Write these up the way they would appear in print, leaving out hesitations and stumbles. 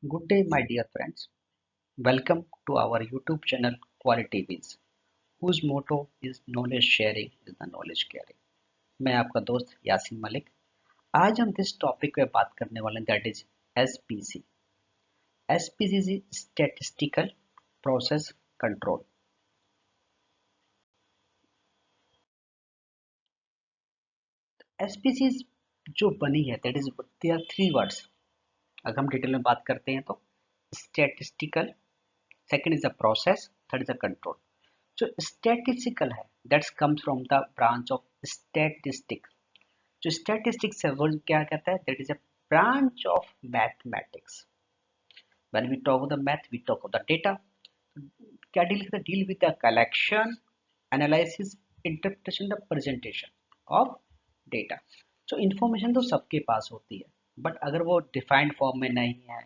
Good day, my dear friends. Welcome to our YouTube channel Quality Biz, whose motto is knowledge sharing is the knowledge caring. मैं आपका दोस्त यासीन मलिक। आज हम जिस topic पे बात करने वाले हैं that is SPC. SPC is statistical process control. SPC जो बनी है that is there are three words. अगर हम डिटेल में बात करते हैं तो statistical, second is a process, third is a control. जो स्टैटिस्टिकल है that's comes from the branch of statistic. जो स्टैटिस्टिक्स है वो क्या कहता है that is a branch of mathematics. When we talk of the math we talk of the data. क्या deal करता है? Deal with the collection, analysis, interpretation, the presentation of data. तो इंफॉर्मेशन तो सबके पास होती है, बट अगर वो डिफाइंड फॉर्म में नहीं है,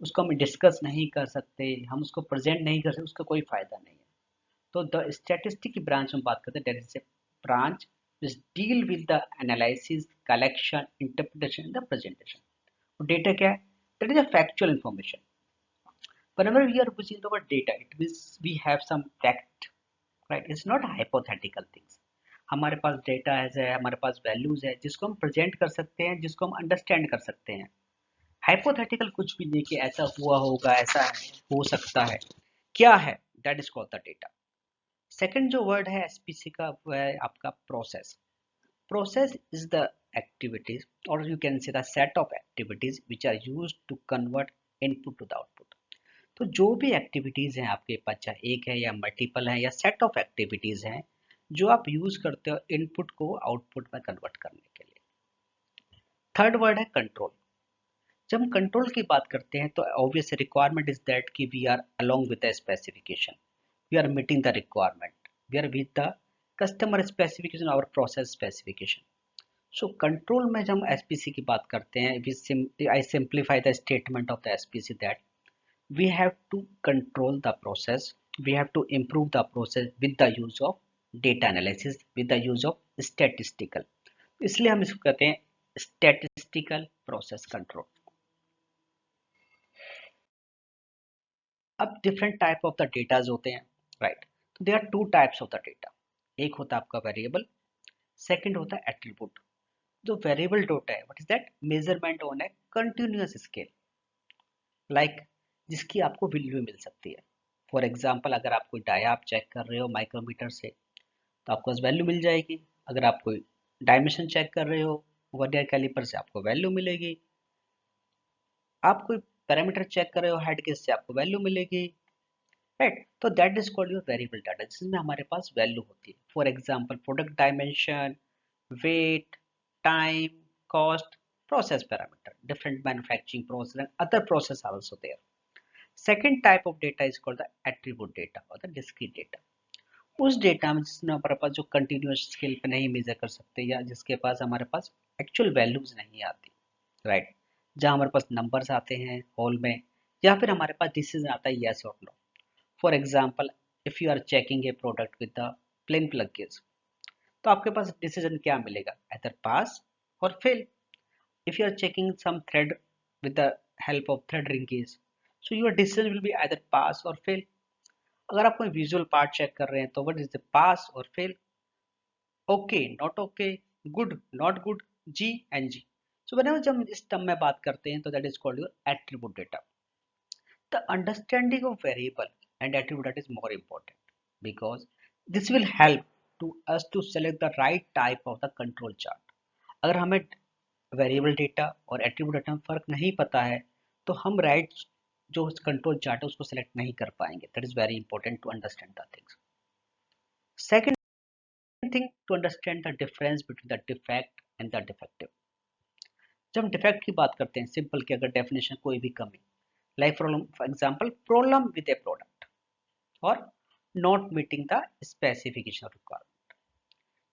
उसको हम डिस्कस नहीं कर सकते, हम उसको प्रेजेंट नहीं कर सकते, उसका कोई फायदा नहीं है। तो द स्टैटिस्टिक की ब्रांच में बात करते हैं, that is A branch which deal with the analysis, collection, interpretation, and the presentation. Data क्या है? That is a factual information. Whenever we are using the word data, it means we have some fact, right? It's not hypothetical things. हमारे पास data है, हमारे पास values है जिसको हम present कर सकते हैं, जिसको हम अंडरस्टैंड कर सकते हैं। हाइपोथेटिकल कुछ भी नहीं कि ऐसा हुआ होगा, ऐसा है, हो सकता है, क्या है, that is called the data. Second जो वर्ड है एसपीसी का वो है आपका process. Process is the activities, or you can say the set of activities which are used to convert input to the output. तो जो भी एक्टिविटीज हैं आपके पास, चाहे एक है या मल्टीपल है या सेट ऑफ एक्टिविटीज हैं, जो आप यूज करते हो इनपुट को आउटपुट में कन्वर्ट करने के लिए। थर्ड वर्ड है कंट्रोल। जब हम कंट्रोल की बात करते हैं तो ऑब्वियस रिक्वायरमेंट इज दैट कि we are along with the specification, we are meeting the requirement, we are with the customer specification और प्रोसेस स्पेसिफिकेशन। सो कंट्रोल में जब हम एसपीसी की बात करते हैं, I simplify the statement of the SPC that we have to control the process, we have to improve the process with the use of data analysis, with the use of statistical. इसलिए हम इसको कहते हैं statistical process control. अब different type of the datas होते हैं, right? तो there are two types of the data. एक होता है आपका वेरिएबल, सेकंड होता है एट्रीब्यूट। जो वेरिएबल डेटा है what is that? Measurement on A continuous scale, like जिसकी आपको वैल्यू मिल सकती है। फॉर एग्जाम्पल अगर आप कोई डाया आप चेक कर रहे हो माइक्रोमीटर से तो आपको वैल्यू मिल जाएगी। अगर आप कोई डायमेंशन चेक कर रहे हो वर्नियर कैलिपर से आपको वैल्यू मिलेगी। आप कोई पैरामीटर चेक कर रहे हो हेड गेज से आपको वैल्यू मिलेगी, राइट? तो that is called your variable data, जिसमें हमारे पास वैल्यू होती है। For example product dimension, weight, time, cost, process parameter, different manufacturing process and other process are also there. Second type of data is called the attribute data or the discrete data. उस data में जिसमें हमारे पास जो continuous scale पे नहीं major कर सकते या जिसके पास हमारे पास एक्चुअल वैल्यूज नहीं आती, राइट? जहाँ हमारे पास नंबर्स आते हैं होल में, या फिर हमारे पास डिसीजन आता है यस और नो। For example if you are checking a product with the plain plug gauge, तो आपके पास डिसीजन क्या मिलेगा? either पास और fail. if you are checking some thread with the help of thread linkage, so your decision will be either pass or fail. अगर आप कोई visual part check कर रहे हैं तो व्हाट इज द पास और fail? Okay, not okay, good, not good, G and G. So whenever जब हम इस टर्म में बात करते हैं तो that is called your attribute data. The understanding of variable and attribute data is more important because this will help to us to select the right type of the control chart. अगर हमें variable data और attribute data में फ़र्क नहीं पता है तो हम राइट जो कंट्रोल चार्ट है उसको सेलेक्ट नहीं कर पाएंगे। That is very important to understand the things. Second thing to understand the difference between the defect and the defective. जब हम डिफेक्ट की बात करते हैं सिंपल की अगर डेफिनेशन कोई भी कमी, like for example problem with a product और not meeting the specification requirement,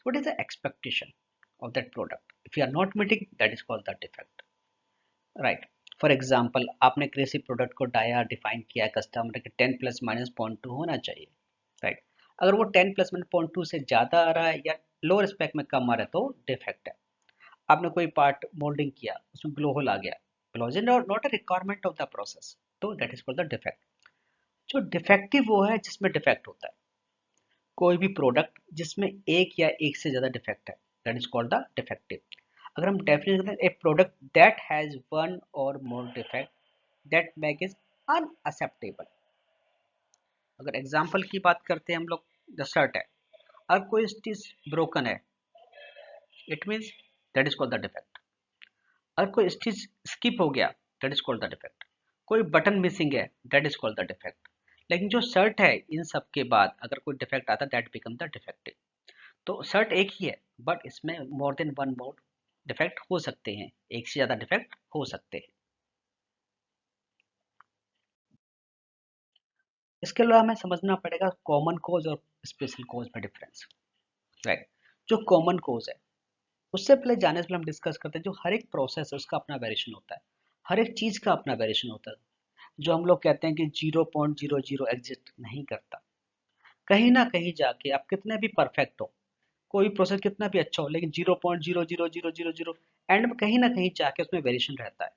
what is the expectation of that product? If you are not meeting, that is called the defect, right? For example आपने किसी product को dia define किया है customer के 10 plus minus point two होना चाहिए, right? अगर वो 10 प्लस माइनस पॉइंट टू से ज़्यादा आ रहा है या लोअर स्पेक में कम आ रहा है तो डिफेक्ट है। आपने कोई पार्ट मोल्डिंग किया उसमें ब्लो होल आ गया, because it not a requirement of the process, तो that is called the defect. जो डिफेक्टिव वो है जिसमें डिफेक्ट होता है, कोई भी प्रोडक्ट जिसमें एक या एक से ज्यादा डिफेक्ट है, that is called the defective. अगर हम डेफिनेशन करते हैं, a product that has one or more defect that make is unacceptable. अगर एग्जांपल की बात करते हैं हम लोग, द शर्ट है, अगर कोई चीज ब्रोकन है, it means that is called the defect. अगर कोई चीज स्किप हो गया, that is called the defect. कोई बटन मिसिंग है, that is called the defect. लेकिन जो शर्ट है, इन सब के बाद अगर कोई डिफेक्ट आता है, दैट बिकम द डिफेक्टिव। तो शर्ट एक ही है, बट इसमें more than one more defect हो सकते हैं, एक से ज्यादा डिफेक्ट हो सकते हैं। इसके अलावा हमें समझना पड़ेगा कॉमन कोज और स्पेशल कोज में डिफरेंस, राइट। जो कॉमन कोज है, उससे पहले जाने से पहले हम डिस्कस करते हैं, जो हर एक प्रोसेस है उसका अपना वेरिएशन होता है, हर एक चीज का अपना वेरिएशन होता है। जो हम लोग कहते हैं कि 0.00 एग्जिस्ट नहीं करता, कहीं ना कहीं जाके आप कितने भी परफेक्ट हो, कोई प्रोसेस कितना भी अच्छा हो, लेकिन 0.00000 एंड में कहीं ना कहीं जाके उसमें वेरिएशन रहता है,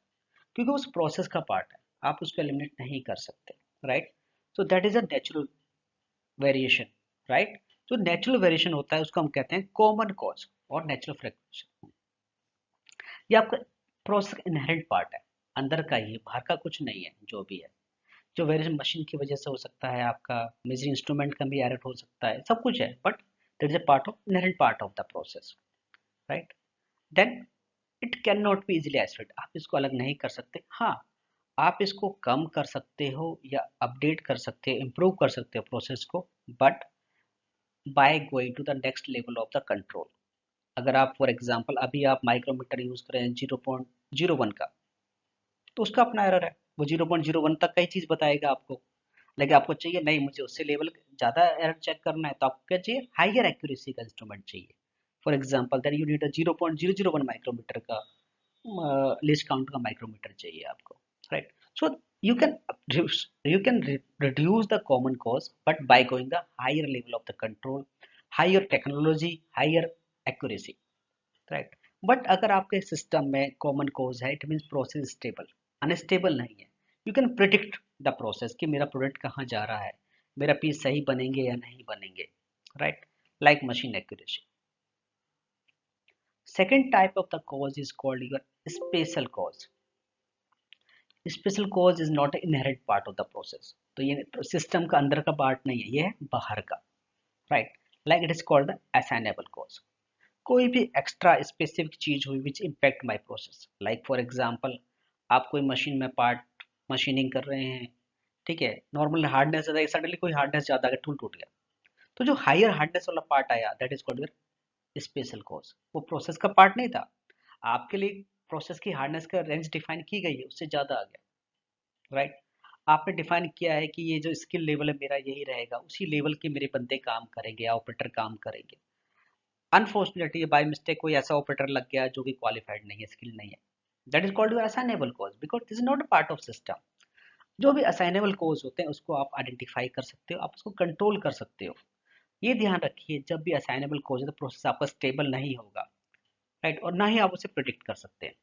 क्योंकि उस प्रोसेस का पार्ट है, आप उसको एलिमिनेट नहीं कर सकते, right. So that is a natural variation, right. जो नेचुरल वेरिएशन होता है उसको हम कहते हैं कॉमन कॉज और नेचुरल फ्रिक्शन। ये आपका प्रोसेस का इनहेरेंट पार्ट है, अंदर का ही है, बाहर का कुछ नहीं है। जो भी है, जो वेरिएशन मशीन की वजह से हो सकता है, आपका मेजरिंग इंस्ट्रूमेंट का भी एरर हो सकता है, सब कुछ है, but that is a part of inherent part of the process, right. Then it can not be easily isolate, आप इसको अलग नहीं कर सकते। हाँ, आप इसको कम कर सकते हो या अपडेट कर सकते हो, इम्प्रूव कर सकते हो प्रोसेस को, but by going to the next level of the control. अगर आप फॉर एग्जांपल अभी आप माइक्रोमीटर यूज करें 0.01 का, तो उसका अपना एरर है, वो 0.01 तक का ही चीज बताएगा आपको। लेकिन आपको चाहिए नहीं, मुझे उससे लेवल ज़्यादा एरर चेक करना है, तो आपको क्या चाहिए, हाइयर एक्यूरेसी का इंस्ट्रूमेंट चाहिए। For example that you need a 0.001 micrometer का लीस्ट काउंट का माइक्रोमीटर चाहिए आपको, right. So you can you can reduce the common cause, but by going the higher level of the control, higher technology, higher accuracy, right. But अगर आपके system में common cause है, it means process stable, unstable नहीं है। You can predict the process कि मेरा product कहाँ जा रहा है, मेरा पीस सही बनेंगे या नहीं बनेंगे, right. Like machine accuracy. Second type of the cause is called your special cause. Special cause is not inherent part of the process, तो ये सिस्टम का अंदर का पार्ट नहीं है, ये है बाहर का, right. Like it is called the assignable cause. कोई भी एक्स्ट्रा स्पेसिफिक चीज हुई which impact my process, like for example आप कोई मशीन में पार्ट मशीनिंग कर रहे हैं, ठीक है, नॉर्मल हार्डनेस है, सडनली कोई हार्डनेस ज्यादा आ गया, टूल टूट गया, तो जो हायर हार्डनेस वाला पार्ट आया, that is called your special cause. वो प्रोसेस का पार्ट नहीं था, आपके लिए प्रोसेस की हार्डनेस का रेंज डिफाइन की गई है, उससे ज्यादा आ गया, राइट। आपने डिफाइन किया है कि ये जो स्किल लेवल है मेरा यही रहेगा, उसी लेवल के मेरे बंदे काम करेंगे, ऑपरेटर काम करेंगे। अनफॉर्चुनेटली बाय मिस्टेक कोई ऐसा ऑपरेटर लग गया जो कि क्वालिफाइड नहीं है, स्किल नहीं है, that is called your assignable cause, because this is not a part of system. जो भी असाइनेबल कॉज होते हैं उसको आप आइडेंटिफाई कर सकते हो, आप उसको कंट्रोल कर सकते हो। ये ध्यान रखिए, जब भी असाइनेबल कॉज है तो प्रोसेस आपका स्टेबल नहीं होगा, राइट, और ना ही आप उसे प्रिडिक्ट कर सकते हैं।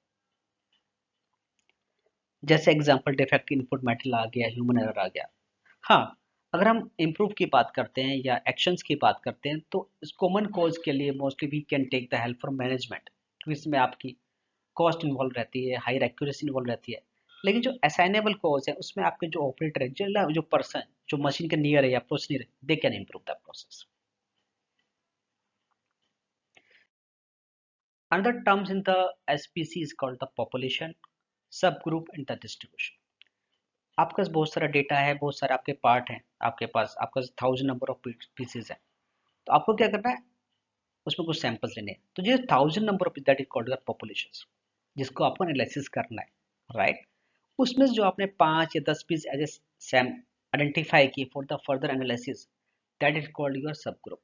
जैसे एग्जाम्पल डिफेक्ट इनपुट मेटल आ गया, ह्यूमन एरर आ गया। हाँ, अगर हम इम्प्रूव की बात करते हैं या एक्शंस की बात करते हैं, तो इस कॉमन कॉज के लिए mostly we can take the help from management, क्योंकि इसमें आपकी कॉस्ट इन्वॉल्व रहती है, हायर एक्यूरेसी इन्वॉल्व रहती है। लेकिन जो असाइनेबल कॉज है उसमें आपके जो ऑपरेटर है, जो पर्सन जो मशीन के नियर है या प्रोसेस नियर है, they can improve the process. Another terms in the SPC is called the population, subgroup and the distribution. आपके पास बहुत सारा डेटा है, बहुत सारे आपके पार्ट हैं, आपके पास 1000 नंबर ऑफ पीसेज है, तो आपको क्या करना है, उसमें कुछ सैंपल्स लेने हैं, तो जो 1000 number of that is called population, जिसको आपको एनालिसिस करना है, राइट। उसमें से जो आपने 5 या 10 piece as a sample identify किए for the further analysis, that is called your sub group,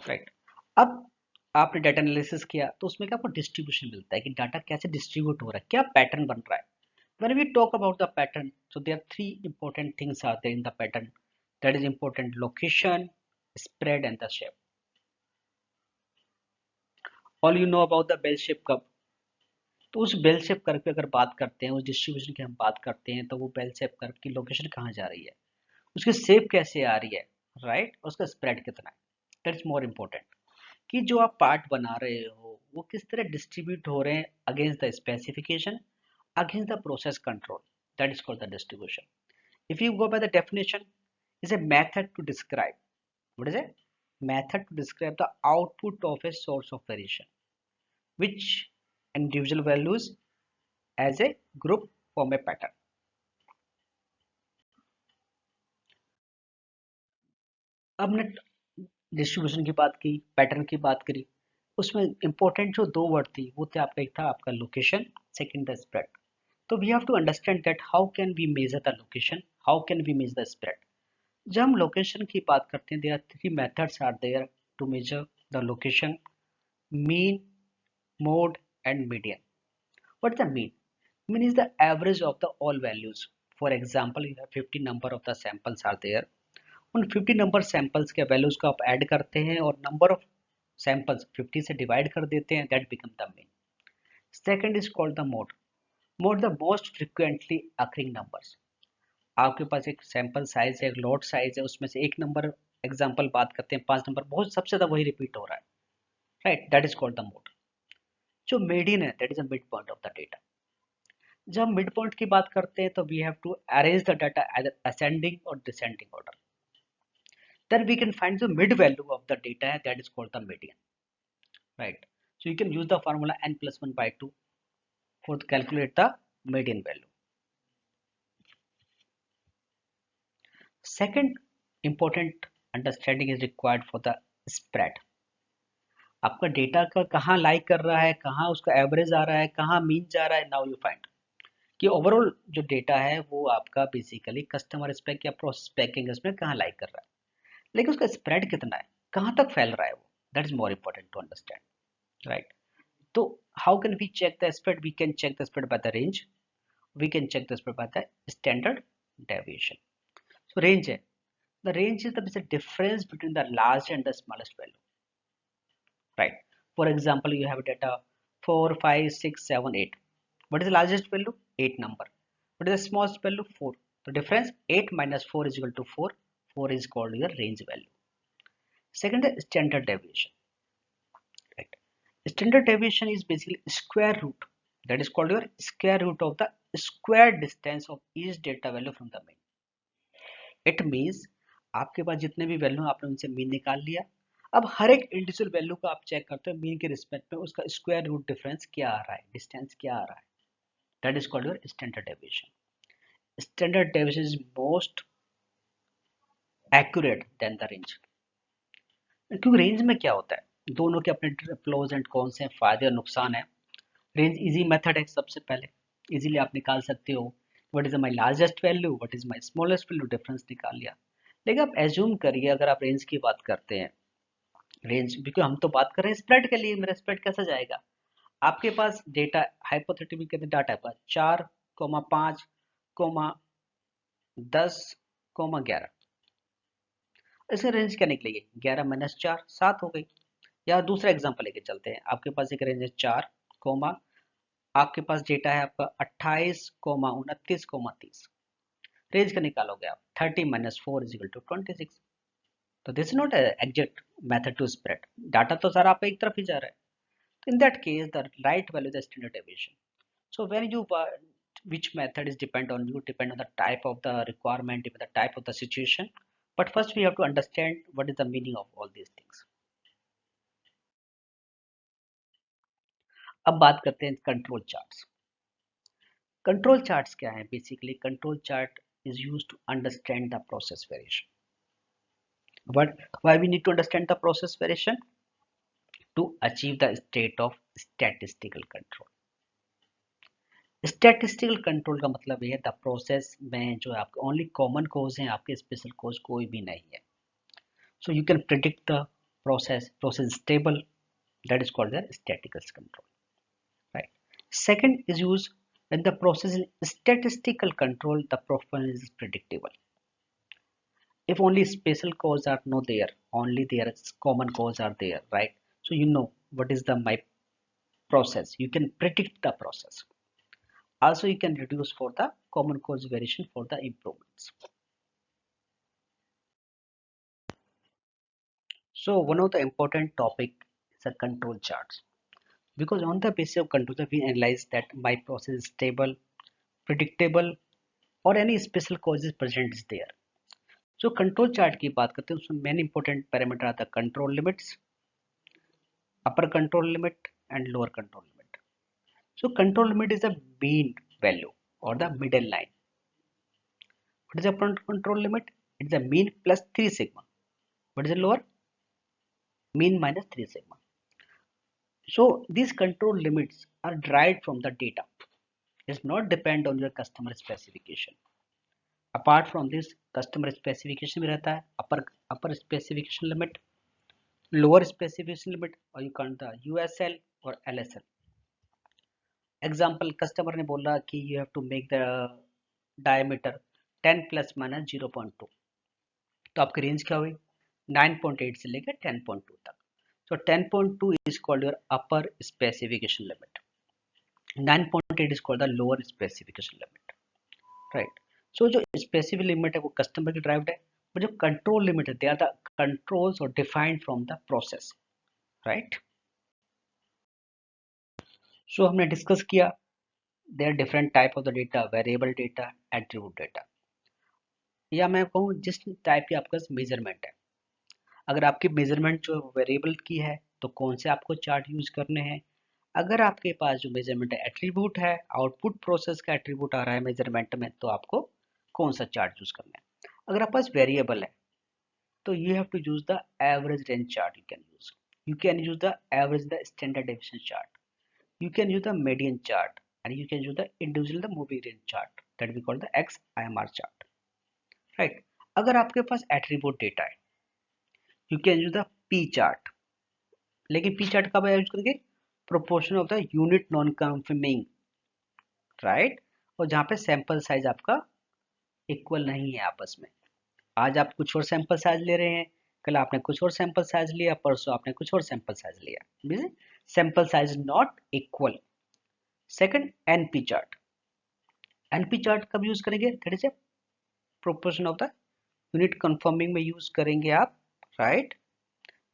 right. अब आपने डाटा एनालिसिस किया तो उसमें क्या आपको डिस्ट्रीब्यूशन मिलता है कि डाटा कैसे डिस्ट्रीब्यूट हो रहा है, क्या पैटर्न बन रहा है। When we talk about the pattern, so there are three important things are there in the pattern. That is important: location, spread, and the shape. All you know about the bell shape curve. तो उस bell shape curve की अगर बात करते हैं, उस distribution की हम बात करते हैं, तो वो बेल शेप कर्व की लोकेशन कहाँ जा रही है, उसकी शेप कैसे आ रही है, राइट, उसका स्प्रेड कितना है, दैट्स मोर इम्पोर्टेंट। कि जो आप पार्ट बना रहे हो वो किस तरह डिस्ट्रीब्यूट हो रहे हैं against the specification, against the process control, that is called the distribution. If you go by the definition, is a method to describe, what is it, method to describe the output of a source of variation which individual values as a group form a pattern. अब हमने distribution की बात की, pattern की बात करी, उसमें important जो दो वर्ड थी वो थे आपका, एक था आपका लोकेशन, सेकंड द स्प्रेड. तो we have to understand that how can we measure the location, how can we measure the spread. जब हम लोकेशन की बात करते हैं, there are three methods are there to measure the location: mean, mode and median. What is the mean? Mean is the average of the all values. For example, you have 50 number of the samples are there. उन 50 number samples के values को आप add करते हैं और number of samples 50 से divide कर देते हैं, that become the mean. Second is called the mode. Mode the most frequently occurring numbers. आपके पास एक सैंपल साइज है, एक लॉट साइज है, उसमें से एक नंबर, एग्जांपल बात करते हैं 5 नंबर, बहुत सबसे ज्यादा वही रिपीट हो रहा है, right, that is called the mode. जो मीडियन है, that is a mid point of the data. जब हम मिड पॉइंट की बात करते हैं तो we have to arrange the data as ascending or descending order. Then we can find the mid value of the data है, that is called the median, right. So you can use the formula n+1/2 for to calculate the median value. Second important understanding is required for the spread. आपका data का कहाँ लाई कर रहा है, कहाँ उसका average आ रहा है, कहाँ मीन जा रहा है. नाउ यू फाइंड कि ओवरऑल जो डेटा है वो आपका बेसिकली कस्टमर स्पेक या प्रोसेस पैकिंग इसमें कहाँ लाई कर रहा है, लेकिन उसका स्प्रेड कितना है, कहाँ तक फैल रहा है वो, that is more important to understand, right. तो how can we check the spread? We can check the spread by the range, we can check the spread by the standard deviation. So range है, the range is the difference between the largest and the smallest value, right? For example, you have data 4, 5, 6, 7, 8. What is the largest value? 8 number. What is the smallest value? 4. The difference 8 minus 4 is equal to 4. 4 is called your range value. Second is standard deviation, right? Standard deviation is basically square root. That is called your square root of the square distance of each data value from the mean. It means आपके पास जितने भी value आपने उनसे mean निकाल लिया, अब हर एक individual value को आप चेक करते हो मीन के रिस्पेक्ट में उसका स्क्वायर रूट डिफरेंस क्या आ रहा है, डिस्टेंस क्या आ रहा है, that is called your standard deviation. Standard deviation is most accurate then the range. क्योंकि रेंज में क्या होता है, दोनों के अपने प्रोज एंड कॉन्स हैं, फायदे और नुकसान है. रेंज इजी मेथड है, सबसे पहले इजीली आप निकाल सकते हो what is my largest value, what is my smallest value, difference निकाल लिया. लेकिन आप एज्यूम करिए अगर आप रेंज की बात करते हैं, रेंज क्योंकि हम तो बात कर रहे हैं स्प्रेड के लिए, मेरा स्प्रेड कैसा जाएगा, आपके पास डेटा हाइपोथेटिकली कहते हैं डाटा पर 4, 5, 10, 11, इसका रेंज क्या निकलेगी, 11 - 4 7 हो गई. या दूसरा एग्जांपल लेके चलते हैं, आपके पास एक रेंज है 4, आपके पास डेटा है आपका 28, 29, 30. रेंज का निकालोगे आप 30 - 4 is equal to 26. तो this is not exact method to spread, data तो सारा आप एक तरफ ही जा रहा है. In that case, the right value is the standard deviation. So when you which method is depend on the type of the requirement, the type of the situation. But first we have to understand what is the meaning of all these things. अब बात करते हैं control charts. Control charts क्या है? Basically control chart is used to understand the process variation. But why we need to understand the process variation? To achieve the state of statistical control. Statistical control का मतलब ये है the process में जो आपके only common cause हैं, आपके special कोज कोई भी नहीं है. सो you can predict the process stable, that is called the statistical control, right. Second is use when the process in statistical control the performance is predictable. if only special cause are not there, only there is common cause are there, right? So you know what is the my process, you can predict the process. Also you can reduce for the common cause variation for the improvements. So one of the important topic is the control charts, because on the basis of control chart we analyze that my process is stable, predictable, or any special causes present is there. So control chart की बात करते हैं, उसमें main important parameter आता है control limits, upper control limit and lower control limit. So control limit is the mean value or the middle line. What is the upper control limit? It is the mean plus 3 sigma. What is the lower? Mean minus 3 sigma. So these control limits are derived from the data. It's not depend on your customer specification. Apart from this, customer specification भी रहता है, upper specification limit, lower specification limit, और you count the USL और LSL. Example, customer ने बोला कि you have to make the diameter 10 plus minus 0.2. तो आपकी रेंज क्या हुई? 9.8 से लेकर 10.2 तक. So 10.2 is called your upper specification limit. 9.8 is called the lower specification limit. Right. So जो specific limit है वो customer की derived है, but जो control limit है, they are the controls or defined from the process. Right. So हमने discuss किया there are different type of the data, variable data, attribute data. या मैं कहूँ जिस टाइप की आपका मेजरमेंट है, अगर आपकी मेजरमेंट जो वेरिएबल की है तो कौन से आपको चार्ट यूज करने हैं. अगर आपके पास जो मेजरमेंट है एट्रीब्यूट है, आउटपुट प्रोसेस का एट्रीब्यूट आ रहा है मेजरमेंट में, तो आपको कौन सा चार्ट यूज करना है. अगर आपके पास वेरिएबल है तो you have to use the average range chart. You can use the average the standard deviation chart, you can use the median chart, and you can use the individual the moving range chart, that we call the XIMR chart. Right. अगर आपके पास attribute data है, you can use the P chart. लेकिन P chart कब use करेंगे? Proportion of the unit non conforming. Right. और जहां पे सैंपल साइज आपका इक्वल नहीं है आपस में. आज आप कुछ और सैंपल साइज ले रहे हैं, कल आपने कुछ और सैंपल साइज लिया, परसों आपने कुछ और सैंपल साइज लिया. Sample size not equal. Second, NP chart. NP chart कब यूज करेंगे? That is a proportion of the unit conforming में यूज करेंगे आप. Right.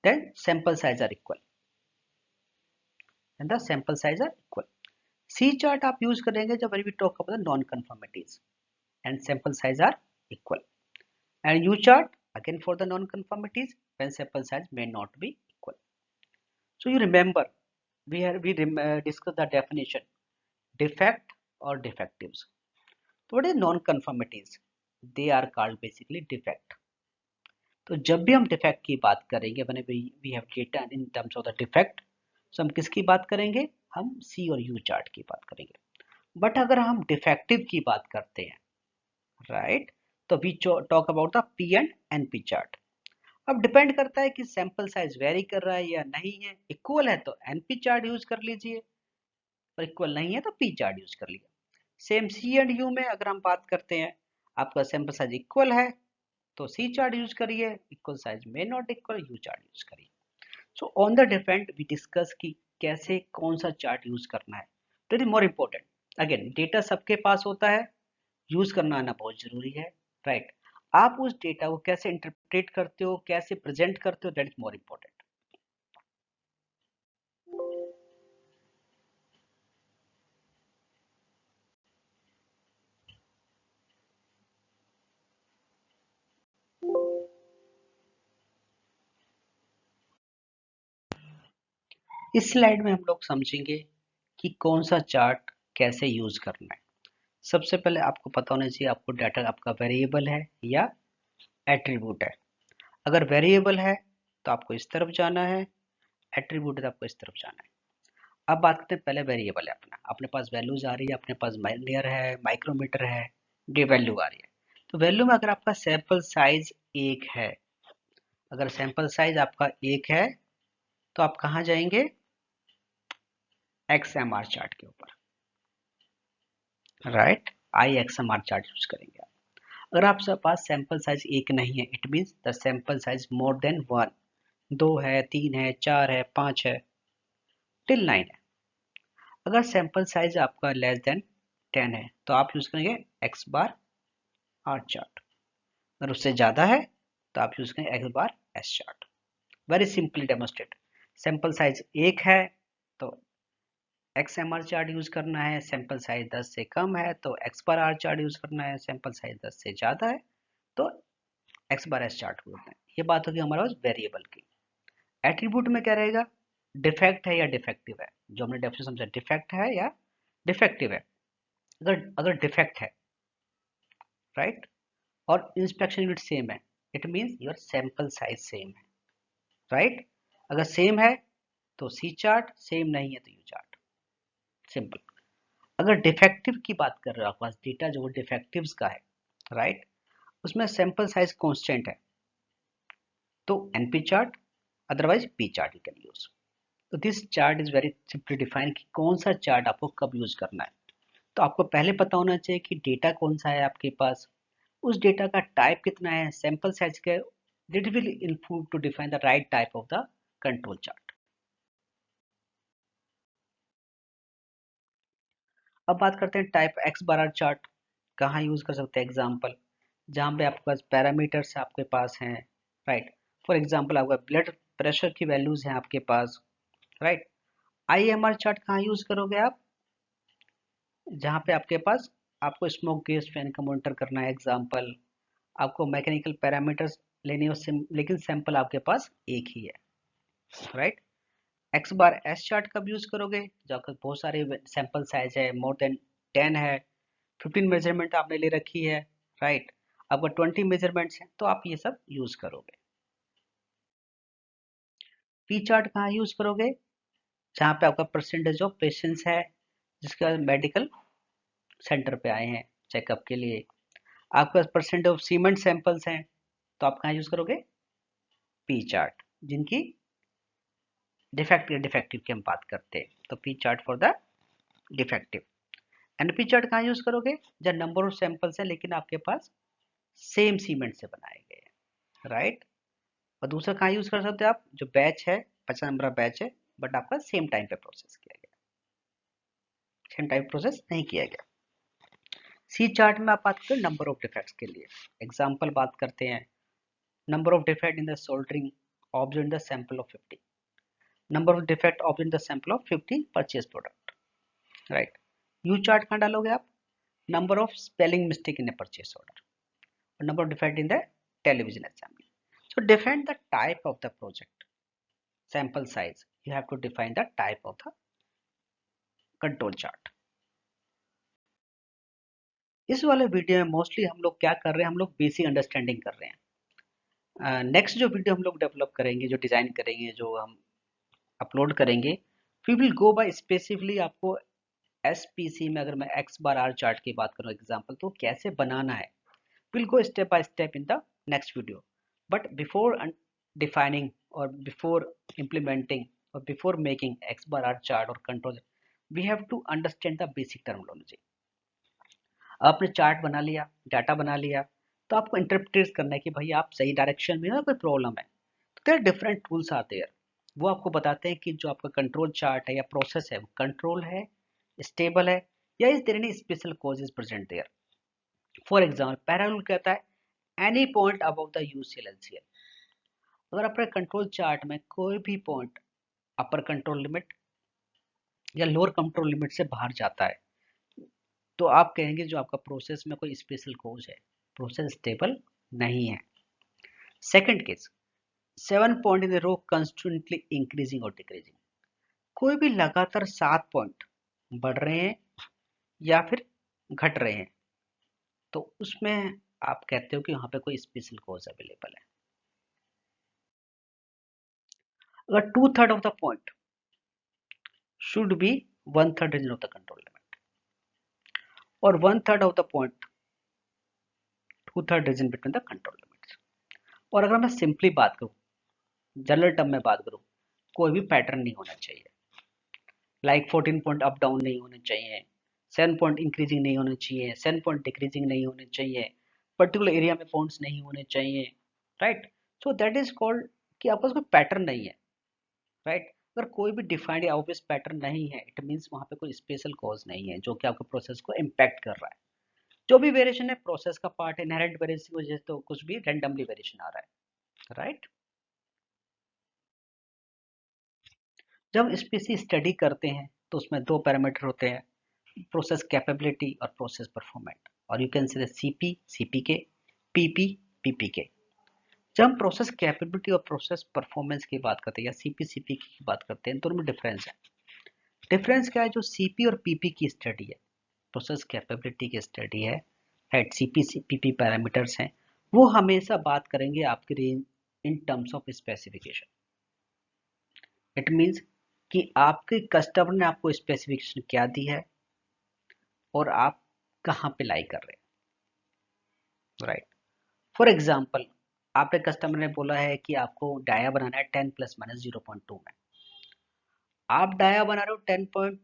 Then sample size are equal and the sample size are equal. C chart आप use करेंगे जब we talk about the non-conformities and sample size are equal. And U chart again for the non-conformities when sample size may not be equal. So you remember we discussed the definition defect or defectives. So what is non-conformities? They are called basically defect. तो जब भी हम defect की बात करेंगे, when we have data in terms of the defect, so हम किसकी बात करेंगे? हम C और U चार्ट की बात करेंगे. बट अगर हम डिफेक्टिव की बात करते हैं, राइट, तो we talk about the P and NP chart. अब डिपेंड करता है कि सैंपल साइज वेरी कर रहा है या नहीं है. इक्वल है तो NP चार्ट यूज कर लीजिए, और इक्वल नहीं है तो P चार्ट यूज कर लीजिए. सेम C एंड U में अगर हम बात करते हैं, आपका सैंपल साइज इक्वल है तो C चार्ट यूज करिए, इक्वल साइज में not equal, U chart use करिए. So on the different we discuss कि कैसे कौन सा चार्ट यूज करना है. That is more important. Again data सबके पास होता है, यूज करना आना बहुत जरूरी है. राइट. आप उस डेटा को कैसे इंटरप्रेट करते हो, कैसे प्रेजेंट करते हो, दैट इज मोर इम्पोर्टेंट. इस स्लाइड में हम लोग समझेंगे कि कौन सा चार्ट कैसे यूज करना है. सबसे पहले आपको पता होना चाहिए आपको डाटा आपका वेरिएबल है या एट्रीब्यूट है. अगर वेरिएबल है तो आपको इस तरफ जाना है, एट्रीब्यूट है तो आपको इस तरफ जाना है. अब बात करते हैं, पहले वेरिएबल है अपने पास वैल्यूज आ रही है, अपने पास लाइनियर है, माइक्रोमीटर है, ये वैल्यू आ रही है. तो वैल्यू में अगर आपका सैंपल साइज 1 है, अगर सैंपल साइज आपका 1 है तो आप कहाँ जाएंगे? XMR चार्ट के ऊपर. राइट. IXMR चार्ट यूज करेंगे आप. अगर आपके पास सैंपल साइज 1 नहीं है, it means the sample size more than 1, 2 है, 3 है, 4 है, 5 है, टिल 9 है. अगर सैंपल साइज आपका लेस देन 10 है तो आप यूज करेंगे एक्स बार आर चार्ट, अगर उससे ज्यादा है तो आप यूज करेंगे X bar S chart. Very simply demonstrate. Sample size 1 है तो X M R chart use करना है, सैंपल साइज 10 से कम है तो X bar R chart use करना है, सैंपल साइज 10 से ज्यादा है तो एक्स बार एस चार्ट करना है। ये बात होगी हमारे पास वेरिएबल की। एट्रीब्यूट में क्या रहेगा, डिफेक्ट है या डिफेक्टिव है, जो हमने डेफिनेशन समझा, डिफेक्ट है या डिफेक्टिव है। अगर अगर डिफेक्ट है, राइट, और इंस्पेक्शन यूनिट सेम है, it means your sample size same है, राइट। अगर सेम है तो सी चार्ट, सेम नहीं है तो यू चार्ट, सिंपल। अगर डिफेक्टिव की बात कर रहे हो, आपके पास डेटा जो डिफेक्टिव्स का है, राइट, उसमें सैंपल साइज कांस्टेंट है तो NP chart, otherwise P chart you can use. तो this chart is very simply define कि कौन सा चार्ट आपको कब यूज करना है। तो आपको पहले पता होना चाहिए कि डेटा कौन सा है आपके पास, उस डेटा का टाइप कितना है, सैंपल साइज का, that will inform to define the right type of the control chart. अब बात करते हैं type X bar R chart कहाँ यूज कर सकते हैं। एग्जाम्पल, जहाँ पे आपके पास पैरामीटर्स आपके पास हैं, राइट। फॉर एग्जाम्पल आपका ब्लड प्रेशर की वैल्यूज हैं आपके पास, राइट। आईएमआर चार्ट कहाँ यूज करोगे आप, जहाँ पे आपके पास आपको स्मोक गैस फैन का मॉनिटर करना है। एग्जाम्पल, आपको मैकेनिकल पैरामीटर्स लेने हो, लेकिन सैंपल आपके पास एक ही है, right. X bar S chart कब यूज करोगे, जब आपके बहुत सारे सैंपल साइज है, मोर देन 10 है, 15 मेजरमेंट आपने ले रखी है, राइट, आपका 20 मेजरमेंट्स है तो आप ये सब यूज करोगे। पी चार्ट कहाँ यूज करोगे, जहाँ पे आपका परसेंटेज ऑफ पेशेंट्स है जिसके बाद मेडिकल सेंटर पे आए हैं चेकअप के लिए, आपके पास परसेंट ऑफ सीमेंट सैंपल्स हैं तो आप कहाँ यूज करोगे, पी चार्ट। जिनकी डिफेक्टिव डिफेक्टिव की हम बात करते हैं तो P chart for the defective. NP chart कहाँ यूज करोगे, जब नंबर ऑफ सैंपल्स है लेकिन आपके पास सेम सीमेंट से बनाए गए हैं, राइट। और दूसरा कहाँ यूज कर सकते हो आप, जो बैच है 50 नंबर बैच है बट आपका सेम टाइम पे प्रोसेस किया गया, सेम टाइम प्रोसेस नहीं किया गया। सी चार्ट में आप बात करें नंबर ऑफ डिफेक्ट्स के लिए। एग्जाम्पल बात करते हैं, number of defect in the soldering observe in the sample of 50, number of defect observe in the sample of 50 purchase product, right. You chart कहाँ डालोगे आप, number of spelling mistake in A purchase order, number of defect in the television assembly. So define the type of the project, sample size. You have to define the type of the control chart. इस वाले video में mostly हम लोग क्या कर रहे हैं, हम लोग बेसिक अंडरस्टैंडिंग कर रहे हैं। नेक्स्ट जो वीडियो हम लोग डेवलप करेंगे, जो डिजाइन करेंगे, जो हम अपलोड करेंगे, we will go by specifically आपको एसपीसी में, अगर मैं एक्स बार आर चार्ट की बात करूं एग्जांपल, तो कैसे बनाना है, we'll go step by step in the next video. But before defining or before implementing or before making X bar R chart or control, we have to understand the basic terminology. आपने chart बना लिया, data बना लिया, तो आपको interpret करना है कि भाई आप सही डायरेक्शन में हो, कोई प्रॉब्लम है। तो देयर डिफरेंट टूल्स आते हैं, वो आपको बताते हैं कि जो आपका कंट्रोल चार्ट है या प्रोसेस है वो कंट्रोल है, स्टेबल है, या is there any special causes present there. For example, पहला रूल कहता है any point above the UCL LCL. अगर आपके कंट्रोल चार्ट में कोई भी पॉइंट अपर कंट्रोल लिमिट या लोअर कंट्रोल लिमिट से बाहर जाता है तो आप कहेंगे जो आपका प्रोसेस में कोई स्पेशल कोज है, प्रोसेस स्टेबल नहीं है। Second case, 7 point in the row constantly increasing और डिक्रीजिंग, कोई भी लगातार 7 पॉइंट बढ़ रहे हैं या फिर घट रहे हैं तो उसमें आप कहते हो कि वहां पे कोई स्पेशल कोज अवेलेबल है। अगर 2/3 of the point should be 1/3 region of the control limit or 1/3 of the point 2/3 region between the control limits। और अगर मैं सिंपली बात करूं, जनरल टर्म में बात करूं, कोई भी पैटर्न नहीं होना चाहिए, लाइक 14 पॉइंट अप डाउन नहीं होने चाहिए, 7 पॉइंट इंक्रीजिंग नहीं होने चाहिए, 7 पॉइंट डिक्रीजिंग नहीं होने चाहिए, पर्टिकुलर एरिया में पॉइंट्स नहीं होने चाहिए, right. So that is called कि आपके पास कोई पैटर्न नहीं है, राइट। अगर कोई भी डिफाइंड या ऑब्वियस पैटर्न नहीं है, इट मीन्स वहाँ पे कोई स्पेशल कॉज नहीं है जो कि आपके प्रोसेस को इम्पैक्ट कर रहा है। जो भी वेरिएशन है प्रोसेस का पार्ट है, इनहेरेंट वेरिएशन की वजह से तो कुछ भी रैंडमली वेरिएशन आ रहा है, राइट। जब स्पीसीज स्टडी करते हैं तो उसमें दो पैरामीटर होते हैं, प्रोसेस कैपेबिलिटी और प्रोसेस परफॉर्मेंट, और you can say CP CPK, PP PPK. जब हम प्रोसेस कैपेबिलिटी और प्रोसेस परफॉर्मेंस की बात करते हैं या सीपी सीपी की बात करते हैं, दोनों में डिफरेंस है। डिफरेंस क्या है? जो सीपी और पीपी की स्टडी है, प्रोसेस कैपेबिलिटी की स्टडी है, हेड सीपी पीपी पैरामीटर्स हैं, वो हमेशा बात करेंगे आपकी range in terms of specification. It means कि आपके कस्टमर ने आपको स्पेसिफिकेशन क्या दी है और आप कहाँ पे लाई कर रहे हैं, राइट। फॉर एग्जाम्पल, आपके कस्टमर ने बोला है कि आपको डाया बनाना है 10 प्लस माइनस 0.2 में। आप डाया बना रहे हो 10 पॉइंट,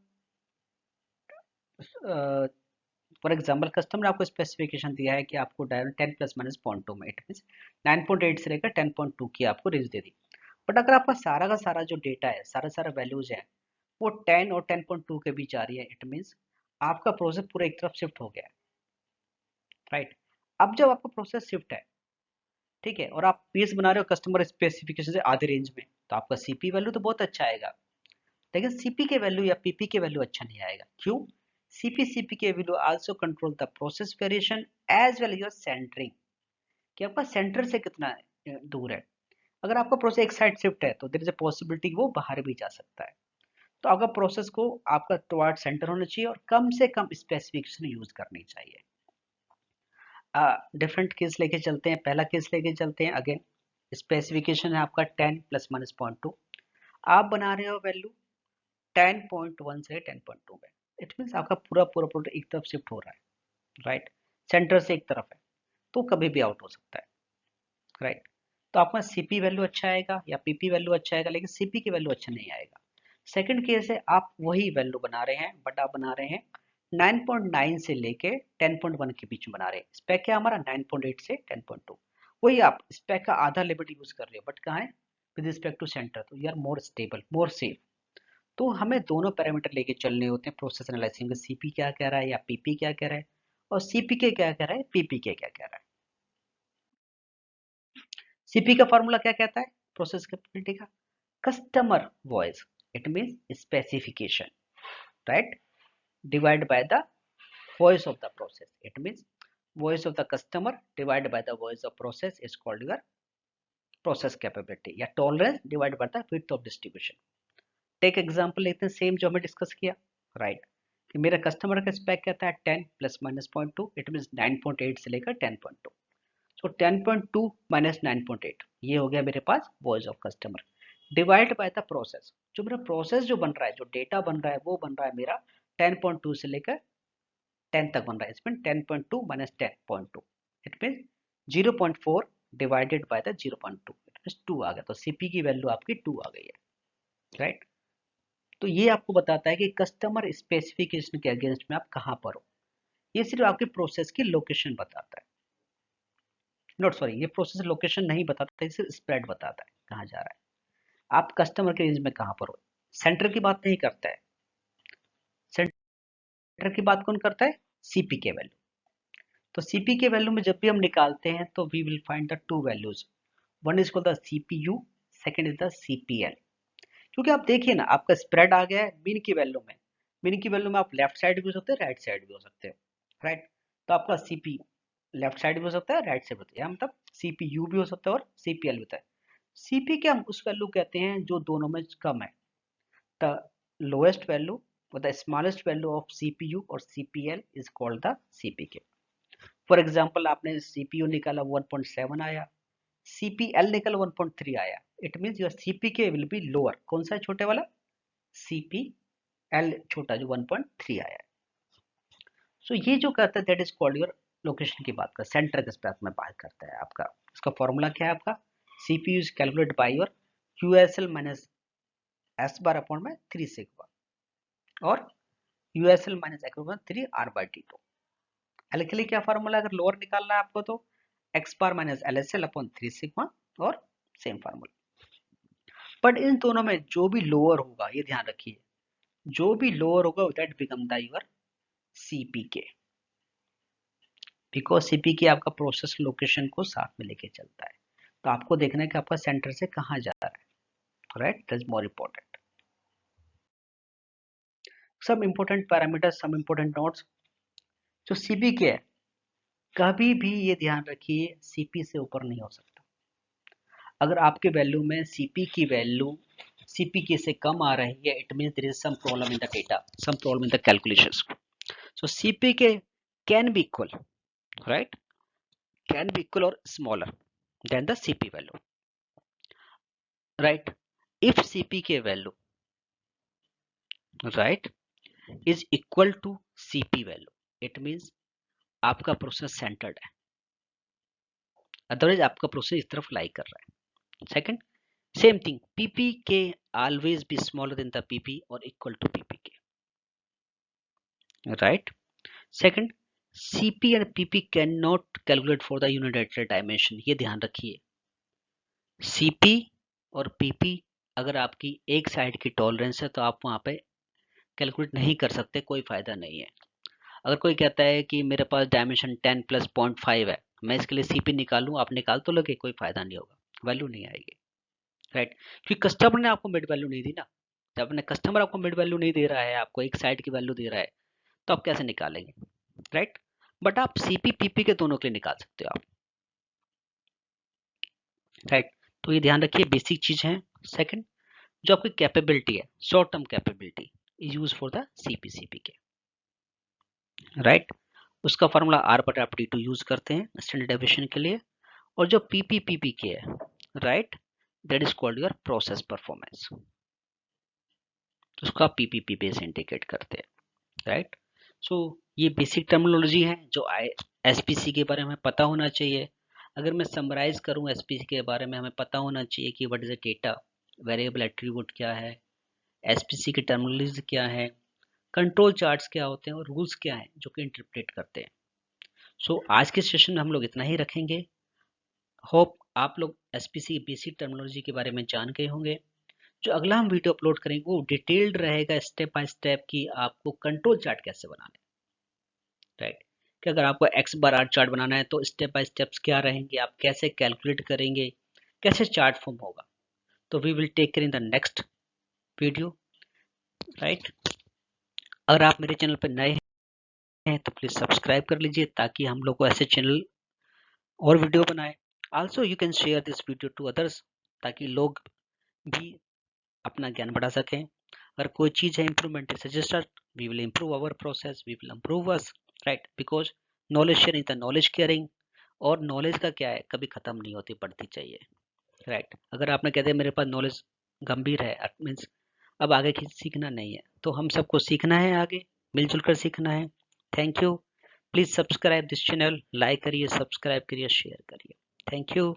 फॉर एग्जाम्पल कस्टमर ने आपको स्पेसिफिकेशन दिया है कि आपको डाया 10 प्लस माइनस 0.2 में, इट मीन 9.8 से लेकर 10.2 की आपको रेंज दे दी। बट अगर आपका सारा का सारा जो डेटा है, सारा सारा वैल्यूज है, वो 10 और 10.2 के बीच आ रही है, इट मीन्स आपका प्रोसेस पूरा एक तरफ शिफ्ट हो गया है, राइट। अब जब आपका प्रोसेस शिफ्ट है, ठीक है, और आप पीस बना रहे हो कस्टमर स्पेसिफिकेशन से आधे रेंज में, तो आपका सीपी वैल्यू तो बहुत अच्छा आएगा, लेकिन सीपी के वैल्यू या पीपी के वैल्यू अच्छा नहीं आएगा। क्यों? सीपी के value also control the process variation as well your centring, कि आपका सेंटर से कितना दूर है। अगर आपका प्रोसेस एक साइड शिफ्ट है तो देयर इज अ पॉसिबिलिटी वो बाहर भी जा सकता है। तो अगर प्रोसेस को आपका टुवर्ड सेंटर होना चाहिए और कम से कम स्पेसिफिकेशन यूज करनी चाहिए। डिफरेंट केस लेके चलते हैं, पहला केस लेके चलते हैं। अगेन स्पेसिफिकेशन है आपका 10 प्लस माइनस 0.2, आप बना रहे हो वैल्यू 10.1 से 10.2 में, इट मीन्स आपका पूरा पूरा प्रोडक्ट एक तरफ शिफ्ट हो रहा है, राइट, सेंटर से एक तरफ है, तो कभी भी आउट हो सकता है, राइट। तो आपका सीपी वैल्यू अच्छा आएगा या पीपी वैल्यू अच्छा आएगा, लेकिन सीपी की वैल्यू अच्छा नहीं आएगा। सेकंड केस है, आप वही वैल्यू बना रहे हैं बट आप बना रहे हैं 9.9 से लेके 10.1 के बीच में बना रहे हैं। स्पेक क्या हमारा 9.8 से 10.2, वही आप स्पेक का आधा लिमिट यूज कर रहे हो, बट कहाँ है? विद रिस्पेक्ट टू सेंटर, तो you are more stable, more safe. तो हमें दोनों पैरामीटर लेके चलने होते हैं प्रोसेस एनालिसिस में, सीपी क्या कह रहा है या पीपी क्या कह रहा है, और सीपी के क्या कह रहा है, पीपी के क्या कह रहा है। सीपी का फॉर्मूला क्या कहता है प्रोसेस कैपेबिलिटी का? Customer voice, it means specification, right, divide by the voice of the process, it means voice of the customer divided by the voice of process is called your process capability, या tolerance divided by the width of distribution। Take example लेते हैं same जो हमें discuss किया, right, कि मेरा customer का spec कहता है 10 प्लस माइनस 0.2, इट मीन 9.8 से लेकर 10.2। सो 10.2 माइनस 9.8, ये हो गया मेरे पास voice of customer, divide by the process. जो मेरा प्रोसेस जो बन रहा है, जो डेटा बन रहा है, वो बन रहा है मेरा 10.2 से लेकर 10 तक बन रहा है, इसमें 10.2 minus 10.2, it mean 0.4 divided by the 0.2, it mean 2 आ गया, तो सीपी की वैल्यू आपकी 2 आ गई है, राइट। तो ये आपको बताता है कि कस्टमर स्पेसिफिकेशन के अगेंस्ट में आप कहाँ पर हो। ये सिर्फ आपके प्रोसेस की लोकेशन बताता है, नॉट सॉरी, ये प्रोसेस लोकेशन नहीं बताता, ये सिर्फ स्प्रेड बताता है कहाँ जा रहा है, आप कस्टमर के रेंज में कहाँ पर हो। सेंटर की बात नहीं करता है, सेंटर की बात कौन करता है? सीपी के वैल्यू। तो सीपी के वैल्यू में जब भी हम निकालते हैं तो we will find the two values, one is called the CPU, second is the CPL. क्योंकि आप देखिए ना, आपका स्प्रेड आ गया है मीन की वैल्यू में, मीन की वैल्यू में आप लेफ्ट साइड भी हो सकते हैं, राइट साइड भी हो सकते हो, राइट। तो आपका सीपी लेफ्ट साइड भी हो सकता है, राइट साइड भी होता है, मतलब सीपीयू भी हो सकता है और सीपीएल भी होता है। सीपी के हम उस वैल्यू कहते हैं जो दोनों में कम है, the lowest value or the smallest value of CPU और CPL is called the CPK। For example आपने CPU निकाला 1.7 आया, CPL निकाला 1.3 आया, it means your CPK will be lower. कौन सा है छोटे वाला? CPL छोटा जो 1.3 आया है। सो ये जो करता है that is called your location की बात कर, सेंटर के स्पेस में बात करता है आपका। इसका फॉर्मूला क्या है आपका? CPU is calculate by your QSL minus S bar upon में 3 सिग्मा और USL minus x 3 R by T2। L के लिए क्या फार्मूला, अगर लोअर निकालना है आपको तो X bar minus L S L upon 3 sigma और सेम फार्मूला। बट इन दोनों में जो भी लोअर होगा, ये ध्यान रखिए, जो भी लोअर होगा that become the your CPK, because CPK आपका प्रोसेस लोकेशन को साथ में लेके चलता है। तो आपको देखना है कि आपका सेंटर से कहाँ जा रहा है, right, that is more important. सब इम्पोर्टेंट पैरामीटर्स, सब इम्पोर्टेंट नोट्स। जो CPK है, कभी भी ये ध्यान रखिए CP से ऊपर नहीं हो सकता। अगर आपके वैल्यू में CP की वैल्यू CPK से कम आ रही है, it means there is some problem in the data, some problem in the calculations. So CPK can be equal, right, can be equal or smaller than the CP value, right. If CPK value, right, is equal to CP value, it means आपका process centered है, otherwise आपका process इस तरफ lie कर रहा है। Second, same thing, PPK always be smaller than the PP or equal to PPK, right? Second, CP and PP cannot calculate for the unilateral dimension, ये ध्यान रखिए। CP और PP अगर आपकी एक साइड की टॉलरेंस है तो आप वहाँ पे कैलकुलेट नहीं कर सकते, कोई फायदा नहीं है। अगर कोई कहता है कि मेरे पास डायमेंशन 10 + 0.5 है, मैं इसके लिए CP निकालूं, आप निकाल तो लगे, कोई फायदा नहीं होगा, वैल्यू नहीं आएगी, राइट। क्योंकि कस्टमर ने आपको मिड वैल्यू नहीं दी ना। जब अपने कस्टमर आपको मिड वैल्यू नहीं दे रहा है, आपको एक साइड की वैल्यू दे रहा है, तो आप कैसे निकालेंगे, राइट। बट आप CP PP के दोनों के लिए निकाल सकते हो आप, राइट। तो ये ध्यान रखिए, बेसिक चीज है। सेकंड, जो आपकी कैपेबिलिटी है, short term capability is use for the CP CPK, right. उसका फॉर्मूला R/D2 यूज करते हैं स्टैंडर्ड डेविएशन के लिए। और जो PP PPK है, right, that is called your process performance, उसका PPP बेस इंडिकेट करते हैं, राइट। सो ये बेसिक टर्मिनोलॉजी है जो SPC के बारे में पता होना चाहिए। अगर मैं समराइज करूं SPC के बारे में, हमें पता होना चाहिए कि what is a data, variable attribute क्या है, SPC की टर्मिनोलॉजी क्या है, कंट्रोल चार्ट्स क्या होते हैं और रूल्स क्या हैं जो कि इंटरप्रेट करते हैं। सो आज के सेशन में हम लोग इतना ही रखेंगे। होप आप लोग SPC की बेसिक टर्मिनोलॉजी के बारे में जान गए होंगे। जो अगला हम वीडियो अपलोड करेंगे वो डिटेल्ड रहेगा, स्टेप बाय स्टेप, कि आपको कंट्रोल चार्ट कैसे बनाना है, राइट। कि अगर आपको X बार R चार्ट बनाना है तो स्टेप बाय स्टेप्स क्या रहेंगे, आप कैसे कैलकुलेट करेंगे, कैसे चार्ट फॉर्म होगा। तो we will take care in the next video, right. अगर आप मेरे चैनल पर नए हैं तो प्लीज सब्सक्राइब कर लीजिए ताकि हम लोग को ऐसे चैनल और वीडियो बनाए। Also you can share this video to others ताकि लोग भी अपना ज्ञान बढ़ा सकें। अगर कोई चीज़ है improvement suggest, we will improve our process, we will improve us, right, because knowledge sharing the knowledge caring. और नॉलेज का क्या है, कभी खत्म नहीं होती, बढ़ती चाहिए, राइट। अगर आपने कहते हैं मेरे पास नॉलेज गंभीर है, मीन्स अब आगे सीखना नहीं है, तो हम सबको सीखना है, आगे मिलजुल कर सीखना है। Thank you. Please subscribe this channel, like करिए, सब्सक्राइब करिए, शेयर करिए। Thank you.